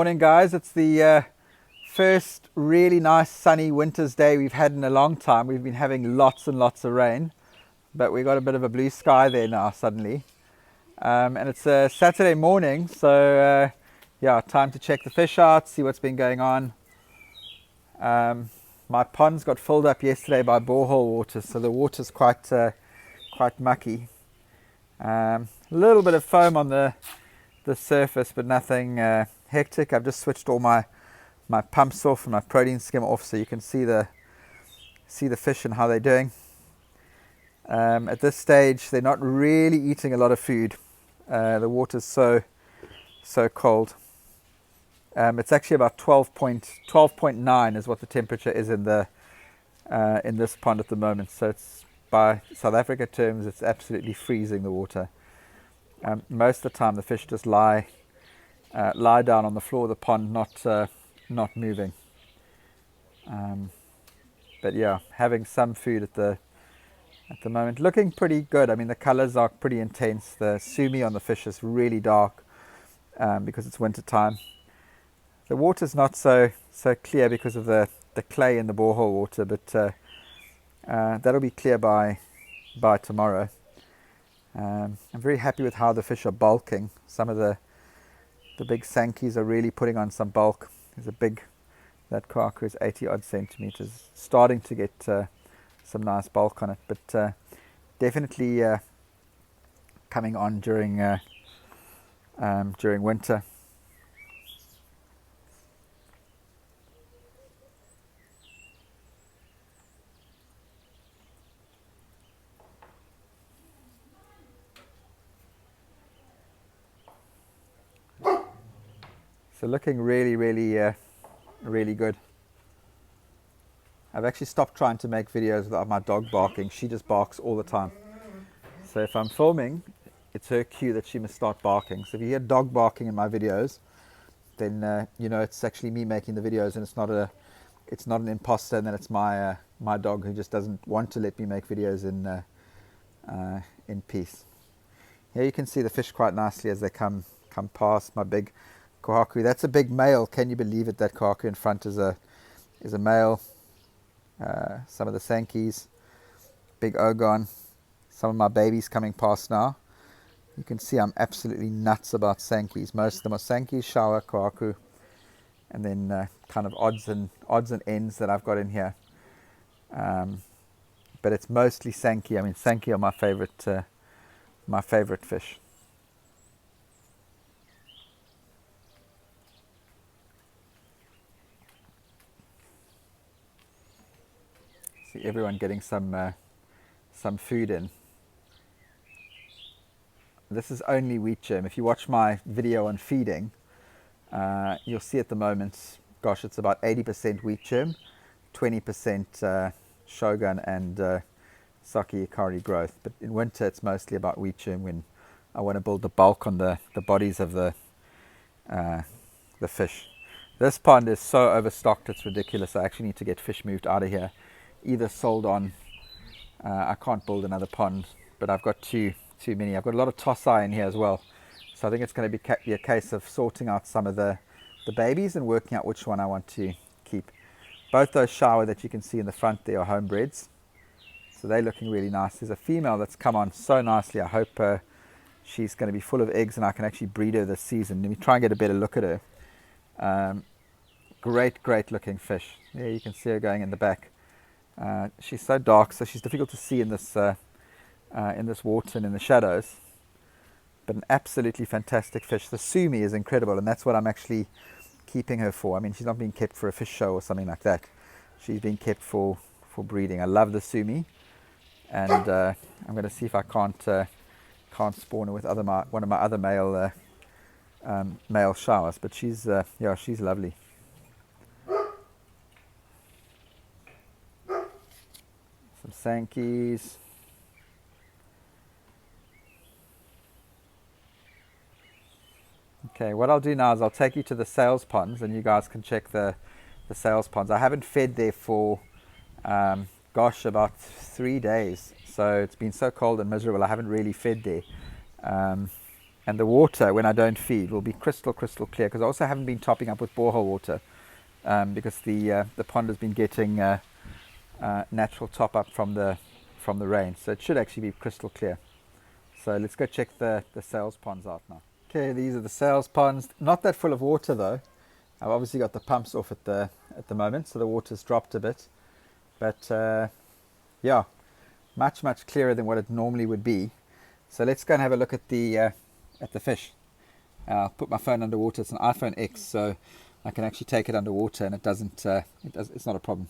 Morning guys, it's the first really nice sunny winter's day we've had in a long time. We've been having lots and lots of rain, but we got a bit of a blue sky there now suddenly. And it's a Saturday morning, so yeah, time to check the fish out, see what's been going on. My ponds got filled up yesterday by borehole water, so the water's quite mucky. A little bit of foam on the surface, but nothing hectic. I've just switched all my pumps off and my protein skim off, so you can see the fish and how they're doing. At this stage, they're not really eating a lot of food. The water's so cold. It's actually about 12.9 is what the temperature is in this pond at the moment. So it's, by South Africa terms, it's absolutely freezing the water. Most of the time the fish just lie down on the floor of the pond, not moving. But yeah, having some food at the moment, looking pretty good. I mean, the colors are pretty intense. The sumi on the fish is really dark because it's winter time. The water's not so clear because of the clay in the borehole water, but that'll be clear by tomorrow. I'm very happy with how the fish are bulking. Some of the big Sankeys are really putting on some bulk. That kaku is 80 odd centimeters, starting to get some nice bulk on it, but definitely coming on during winter. So looking really good. I've actually stopped trying to make videos without my dog barking. She just barks all the time. So if I'm filming, it's her cue that she must start barking. So if you hear dog barking in my videos, then you know it's actually me making the videos, and it's not an imposter, and then it's my dog who just doesn't want to let me make videos in peace. Here you can see the fish quite nicely as they come past. My big kohaku, that's a big male. Can you believe it? That kohaku in front is a male. Some of the Sankeys, big Ogon, some of my babies coming past now. You can see I'm absolutely nuts about Sankeys. Most of them are Sankeys, shower, kohaku, and then kind of odds and ends that I've got in here. But it's mostly Sankey. I mean, Sankey are my favorite fish. See everyone getting some food in. This is only wheat germ. If you watch my video on feeding, you'll see at the moment, gosh, it's about 80% wheat germ, 20% shogun and sake ikari growth. But in winter, it's mostly about wheat germ when I want to build the bulk on the bodies of the fish. This pond is so overstocked, it's ridiculous. I actually need to get fish moved out of here, either sold on. I can't build another pond, but I've got too many. I've got a lot of Tosai in here as well, so I think it's going to be a case of sorting out some of the babies and working out which one I want to keep. Both those shower that you can see in the front there are homebreds, so they're looking really nice. There's a female that's come on so nicely. I hope she's going to be full of eggs and I can actually breed her this season. Let me try and get a better look at her. Great looking fish. There you can see her going in the back. She's so dark, so she's difficult to see in this water and in the shadows, but an absolutely fantastic fish. The sumi is incredible, and that's what I'm actually keeping her for. I mean, she's not being kept for a fish show or something like that. She's being kept for breeding. I love the sumi, and I'm going to see if I can't spawn her with one of my other male showers. But she's lovely. Some Sankeys. Okay, what I'll do now is I'll take you to the sales ponds and you guys can check the sales ponds. I haven't fed there for about 3 days, so it's been so cold and miserable I haven't really fed there. And and the water when I don't feed will be crystal clear, because I also haven't been topping up with borehole water, because the pond has been getting natural top up from the rain, so it should actually be crystal clear. So let's go check the sales ponds out now. Okay, these are the sales ponds. Not that full of water though. I've obviously got the pumps off at the moment, so the water's dropped a bit. But yeah, much clearer than what it normally would be. So let's go and have a look at the fish. I'll put my phone underwater. It's an iPhone X, so I can actually take it underwater, and it's not a problem.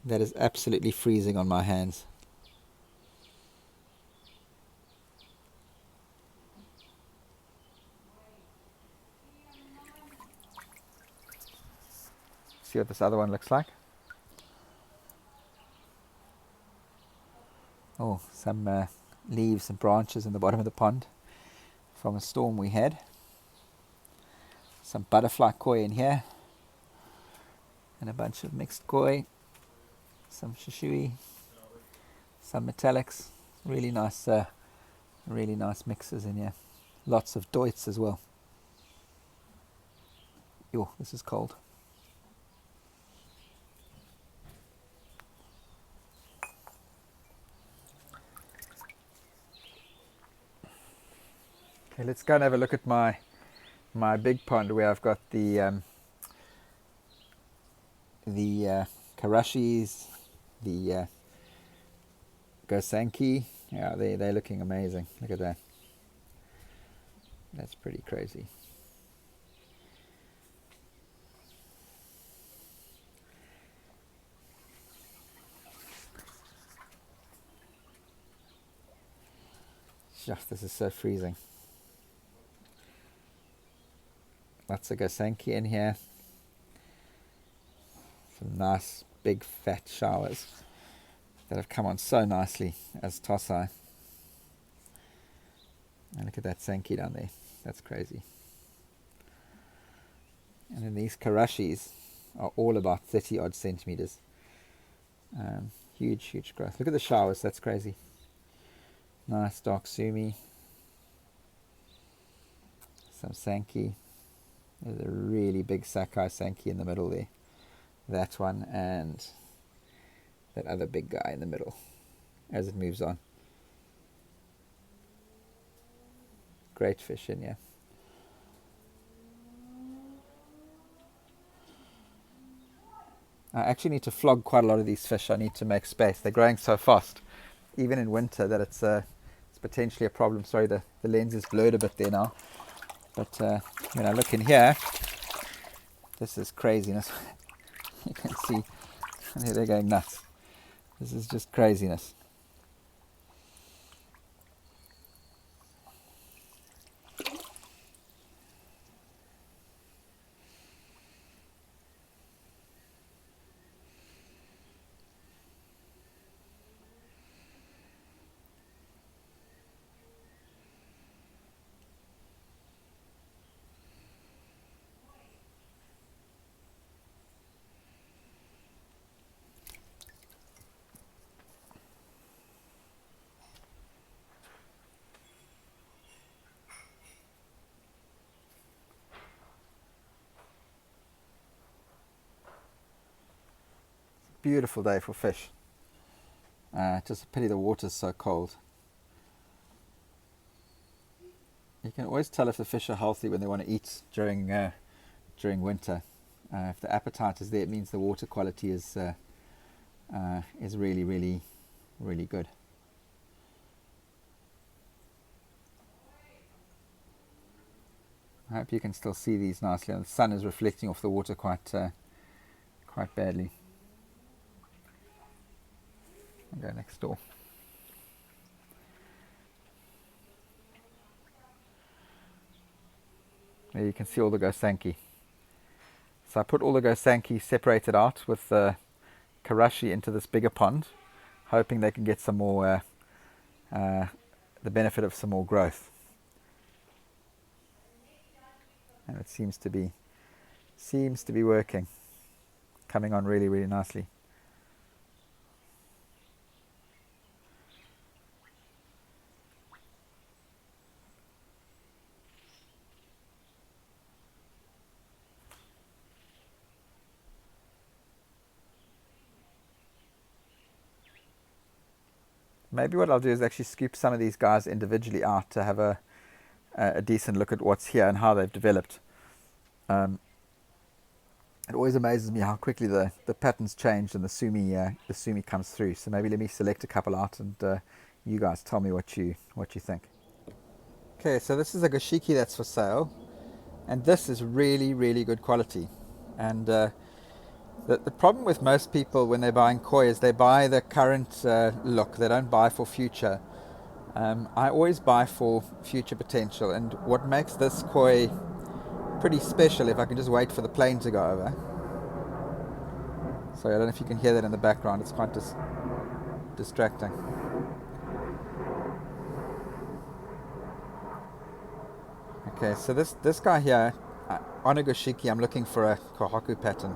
That is absolutely freezing on my hands. See what this other one looks like. Oh, some leaves and branches in the bottom of the pond from a storm we had. Some butterfly koi in here, and a bunch of mixed koi, some shishui, some metallics. Really nice mixes in here. Lots of doits as well. Yo, this is cold. Okay, let's go and have a look at my big pond, where I've got the karashis, the Sankey. Yeah, they're looking amazing. Look at that. That's pretty crazy. Just, this is so freezing. Lots of Sankey in here. Some nice big fat showers that have come on so nicely as Tosai. And look at that Sankey down there. That's crazy. And then these karashis are all about 30 odd centimeters. Huge growth. Look at the showers. That's crazy. Nice dark sumi. Some Sankey. There's a really big Sakai Sankey in the middle there. That one and that other big guy in the middle as it moves on. Great fish in here. I actually need to flog quite a lot of these fish. I need to make space. They're growing so fast, even in winter, that it's potentially a problem. Sorry, the lens is blurred a bit there now. But when I look in here, this is craziness. You can see they're going nuts. This is just craziness. Beautiful day for fish. Just a pity the water's so cold. You can always tell if the fish are healthy when they want to eat during winter. If the appetite is there, it means the water quality is really good. I hope you can still see these nicely. The sun is reflecting off the water quite badly. I'll go next door. There you can see all the Sankey. So I put all the Sankey separated out with the karashi into this bigger pond, hoping they can get some more, the benefit of some more growth. And it seems to be working, coming on really, really nicely. Maybe what I'll do is actually scoop some of these guys individually out to have a decent look at what's here and how they've developed. It always amazes me how quickly the patterns change and the sumi comes through. So maybe let me select a couple out and you guys tell me what you think. Okay, so this is a goshiki that's for sale, and this is really, really good quality. And the problem with most people when they're buying koi is they buy the current look. They don't buy for future. I always buy for future potential, and what makes this koi pretty special, if I can just wait for the plane to go over. Sorry, I don't know if you can hear that in the background. It's quite distracting. Okay, so this guy here, on a goshiki, I'm looking for a kohaku pattern.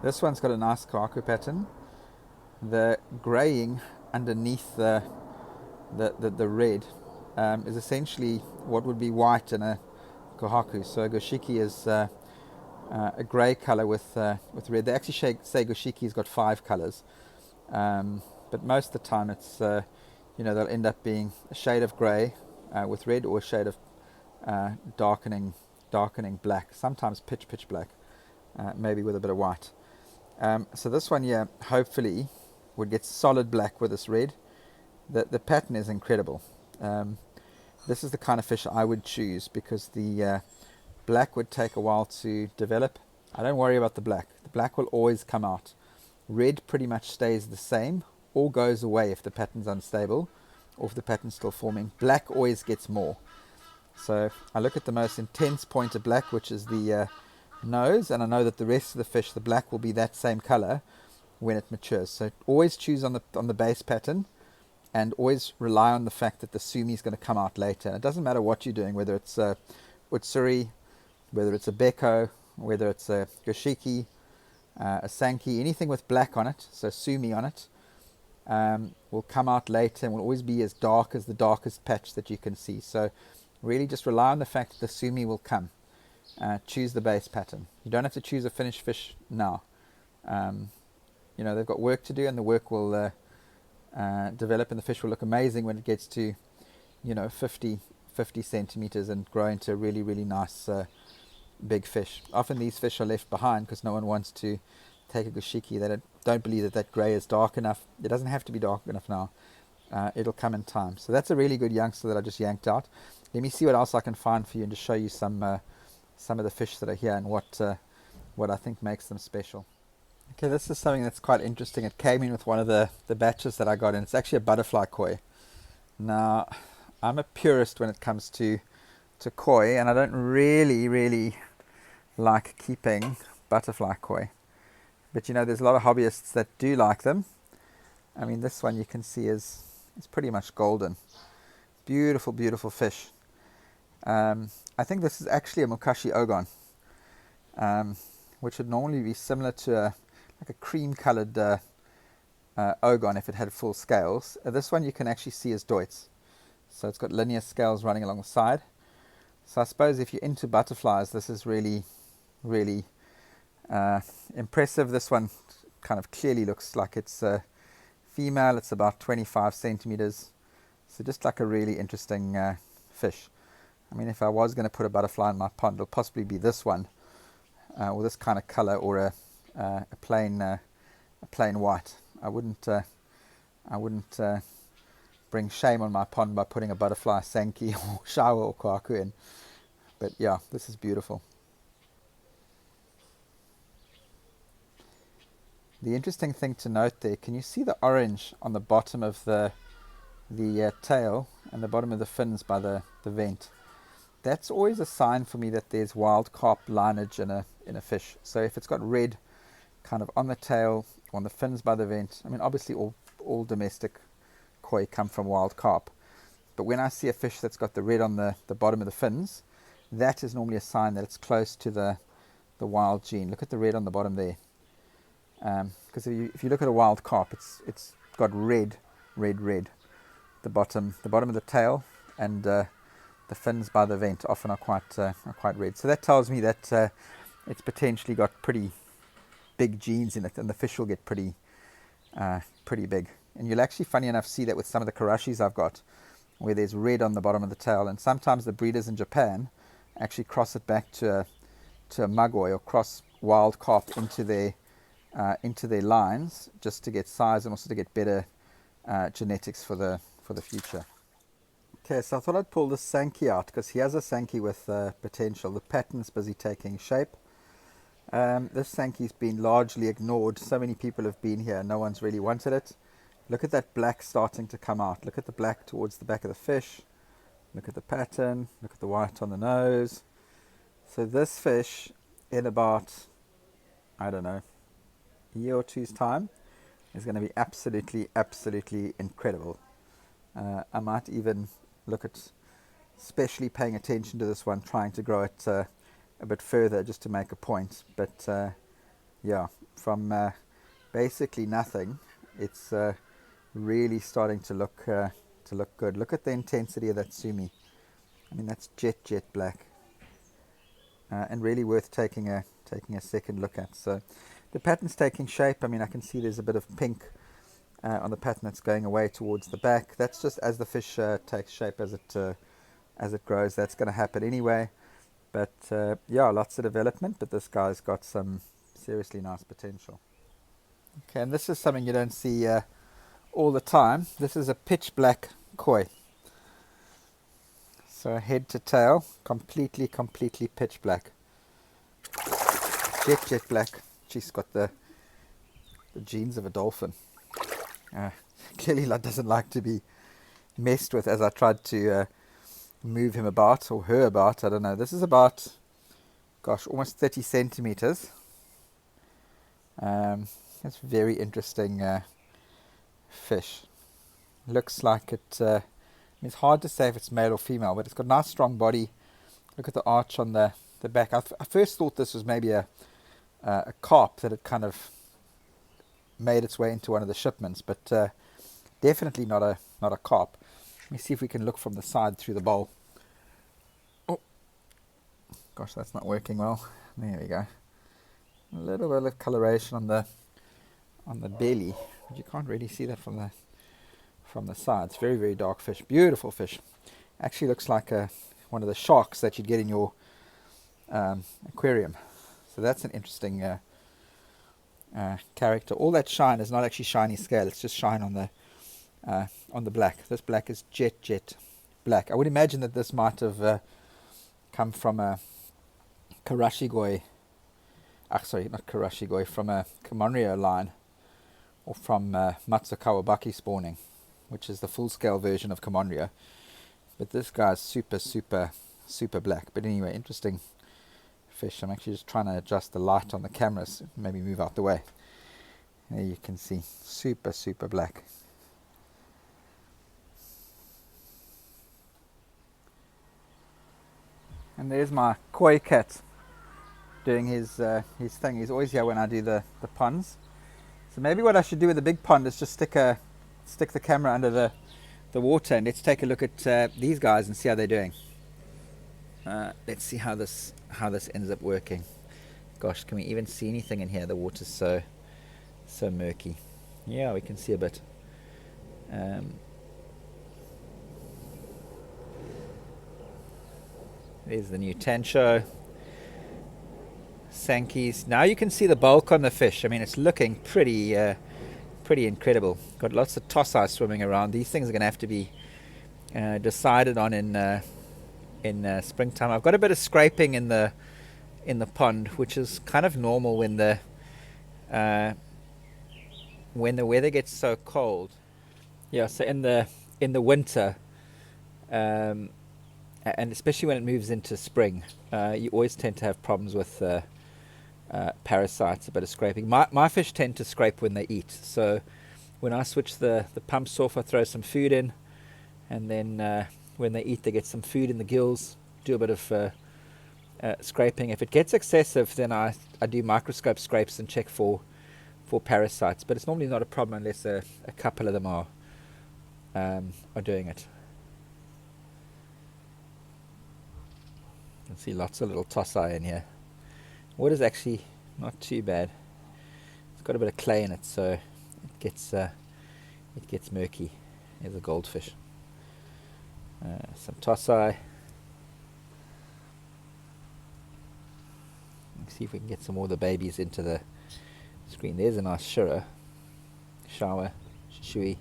This one's got a nice kohaku pattern. The graying underneath the red is essentially what would be white in a kohaku. So a goshiki is a grey colour with red. They actually say goshiki's got 5 colours, but most of the time it's they'll end up being a shade of grey with red, or a shade of darkening black. Sometimes pitch black, maybe with a bit of white. So this one here hopefully would get solid black with this red. The pattern is incredible. This is the kind of fish I would choose because the black would take a while to develop. I don't worry about the black. The black will always come out. Red pretty much stays the same or goes away if the pattern's unstable or if the pattern's still forming. Black always gets more. So I look at the most intense point of black, which is the nose, and I know that the rest of the fish, the black will be that same color when it matures. So always choose on the base pattern, and always rely on the fact that the sumi is going to come out later. It doesn't matter what you're doing, whether it's a utsuri, whether it's a beko, whether it's a goshiki, a sankey, anything with black on it, so sumi on it, will come out later and will always be as dark as the darkest patch that you can see. So really just rely on the fact that the sumi will come. Choose the base pattern. You don't have to choose a finished fish now. They've got work to do, and the work will develop, and the fish will look amazing when it gets to 50 centimeters and grow into a really, really nice big fish. Often these fish are left behind because no one wants to take a goshiki. They don't believe that grey is dark enough. It doesn't have to be dark enough now. It'll come in time. So that's a really good youngster that I just yanked out. Let me see what else I can find for you and just show you some of the fish that are here and what I think makes them special. Okay, this is something that's quite interesting. It came in with one of the batches that I got, and it's actually a butterfly koi. Now, I'm a purist when it comes to koi, and I don't really like keeping butterfly koi. But there's a lot of hobbyists that do like them. I mean, this one you can see is pretty much golden. Beautiful, beautiful fish. I think this is actually a Mukashi ogon, which would normally be similar to a cream-colored ogon if it had full scales. This one you can actually see as doits. So it's got linear scales running along the side. So I suppose if you're into butterflies, this is really, really impressive. This one kind of clearly looks like it's a female. It's about 25 centimeters. So just like a really interesting fish. I mean, if I was going to put a butterfly in my pond, it'll possibly be this one, or this kind of color, or a plain white. I wouldn't bring shame on my pond by putting a butterfly sankey or shower or kohaku in. But yeah, this is beautiful. The interesting thing to note there, can you see the orange on the bottom of the tail and the bottom of the fins by the vent? That's always a sign for me that there's wild carp lineage in a fish. So if it's got red kind of on the tail, on the fins by the vent. I mean, obviously all domestic koi come from wild carp. But when I see a fish that's got the red on the bottom of the fins, that is normally a sign that it's close to the wild gene. Look at the red on the bottom there. Because if you look at a wild carp, it's got red. The bottom of the tail and the fins by the vent often are quite red. So that tells me that it's potentially got pretty big genes in it, and the fish will get pretty big. And you'll actually, funny enough, see that with some of the karashis I've got, where there's red on the bottom of the tail. And sometimes the breeders in Japan actually cross it back to a magoi, or cross wild carp into their lines, just to get size and also to get better genetics for the future. Okay, so I thought I'd pull this Sankey out because he has a Sankey with potential. The pattern's busy taking shape. This Sankey's been largely ignored. So many people have been here, no one's really wanted it. Look at that black starting to come out. Look at the black towards the back of the fish. Look at the pattern. Look at the white on the nose. So this fish, in about, I don't know, a year or two's time, is going to be absolutely incredible. I might even look at especially paying attention to this one, trying to grow it a bit further just to make a point. But yeah, from basically nothing, it's really starting to look good. Look at the intensity of that sumi. I mean, that's jet black, and really worth taking a second look at. So the pattern's taking shape. I mean, I can see there's a bit of pink on the pattern that's going away towards the back. That's just as the fish takes shape, as it grows. That's going to happen anyway. But yeah, lots of development. But this guy's got some seriously nice potential. Okay, and this is something you don't see all the time. This is a pitch black koi. So head to tail, completely pitch black. Jet black. She's got the genes of a dolphin. Clearly doesn't like to be messed with, as I tried to move him about, or her about, I don't know. This is about, gosh, almost 30 centimeters. It's very interesting fish. Looks like it, it's hard to say if it's male or female, but it's got a nice strong body. Look at the arch on the back. I first thought this was maybe a carp that had kind of made its way into one of the shipments, but definitely not a carp. Let me see if we can look from the side through the bowl. Oh, gosh, that's not working well. There we go. A little bit of coloration on the belly, but you can't really see that from the side. It's very dark fish. Beautiful fish. Actually looks like one of the sharks that you'd get in your aquarium. So that's an interesting character. All that shine is not actually shiny scale. It's just shine on the black. This black is jet black. I would imagine that this might have come from a Karashigoi. Sorry, not Karashigoi. From a Kamonrio line, or from Matsukawabaki spawning, which is the full-scale version of Kamonrio. But this guy's super black. But anyway, interesting fish. I'm actually just trying to adjust the light on the camera, so maybe move out the way. There you can see, super black. And there's my koi cat doing his thing. He's always here when I do the ponds. So maybe what I should do with the big pond is just stick the camera under the water, and let's take a look at these guys and see how they're doing. Let's see how this ends up working. Gosh, can we even see anything in here? The water's so murky. Yeah, we can see a bit. There's the new Tancho. Sankeys. Now you can see the bulk on the fish. I mean, it's looking pretty incredible. Got lots of Tosai swimming around. These things are going to have to be decided on in springtime. I've got a bit of scraping in the pond, which is kind of normal when the weather gets so cold. Yeah, so in the winter, and especially when it moves into spring, you always tend to have problems with parasites, a bit of scraping. My fish tend to scrape when they eat, so when I switch the pumps off, I throw some food in, and then when they eat, they get some food in the gills, do a bit of scraping. If it gets excessive, then I do microscope scrapes and check for parasites, but it's normally not a problem unless a couple of them are doing it. You can see lots of little Tosai in here. Water's actually not too bad. It's got a bit of clay in it, so it gets murky. Here's a goldfish. Some Tosai. Let's see if we can get some more of the babies into the screen. There's a nice shower, shui.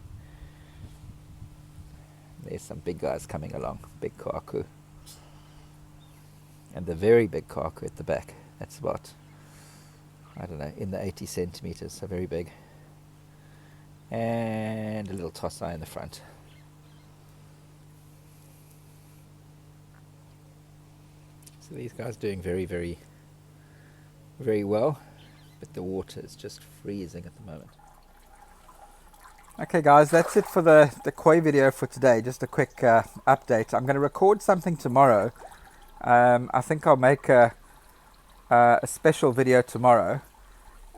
There's some big guys coming along, big kaku. And the very big kaku at the back. That's about, I don't know, in the 80 centimeters, so very big. And a little Tosai in the front. So these guys are doing very, very, very well, but the water is just freezing at the moment. Okay guys, that's it for the koi video for today. Just a quick update. I'm going to record something tomorrow. I think I'll make a special video tomorrow.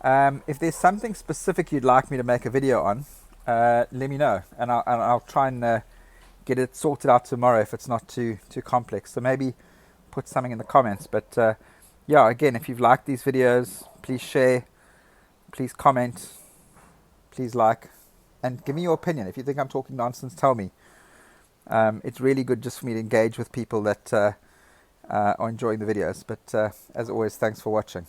If there's something specific you'd like me to make a video on, let me know, and I'll try and get it sorted out tomorrow if it's not too complex. So maybe put something in the comments. But yeah, again, if you've liked these videos, please share, please comment, please like, and give me your opinion. If you think I'm talking nonsense, tell me. It's really good just for me to engage with people that are enjoying the videos. But as always, thanks for watching.